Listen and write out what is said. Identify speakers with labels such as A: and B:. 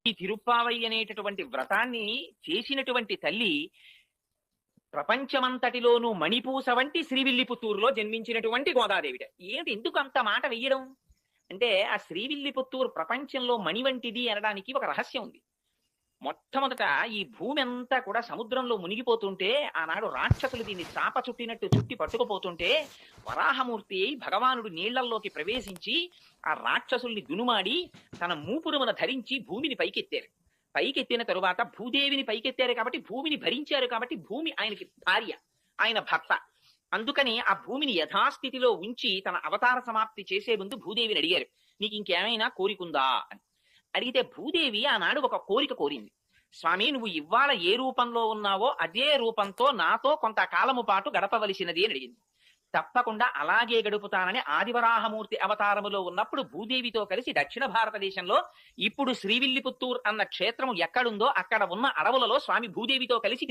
A: ఈ తిరుప్పావై అనేటటువంటి వ్రతాన్ని చేసినటువంటి తల్లి ప్రపంచమంతటిలోనూ మణిపూస వంటి శ్రీవిల్లిపుత్తూరులో జన్మించినటువంటి గోదాదేవిడ. ఏమిటి ఎందుకు అంత మాట వెయ్యడం అంటే, ఆ శ్రీవిల్లిపుత్తూరు ప్రపంచంలో మణి వంటిది అనడానికి ఒక రహస్యం ఉంది. మొట్టమొదట ఈ భూమి అంతా కూడా సముద్రంలో మునిగిపోతుంటే, ఆనాడు రాక్షసులు దీన్ని చాప చుట్టినట్టు చుట్టి పట్టుకుపోతుంటే, వరాహమూర్తి భగవానుడు నీళ్లల్లోకి ప్రవేశించి ఆ రాక్షసుల్ని దునుమాడి తన మూపురమున ధరించి భూమిని పైకెత్తారు. పైకెత్తిన తరువాత భూదేవిని పైకెత్తారు కాబట్టి, భూమిని భరించారు కాబట్టి, భూమి ఆయనకి భార్య, ఆయన భర్త. అందుకని ఆ భూమిని యథాస్థితిలో ఉంచి తన అవతార సమాప్తి చేసే ముందు భూదేవిని అడిగారు, నీకు ఇంకేమైనా కోరికుందా అని. అడిగితే భూదేవి ఆనాడు ఒక కోరిక కోరింది. స్వామి, నువ్వు ఇవాళ ఏ రూపంలో ఉన్నావో అదే రూపంతో నాతో కొంతకాలము పాటు గడపవలసినది అని అడిగింది. తప్పకుండా అలాగే గడుపుతానని ఆదివరాహమూర్తి అవతారములో ఉన్నప్పుడు భూదేవితో కలిసి దక్షిణ భారతదేశంలో ఇప్పుడు శ్రీవిల్లిపుత్తూర్ అన్న క్షేత్రము ఎక్కడుందో అక్కడ ఉన్న అడవులలో స్వామి భూదేవితో కలిసి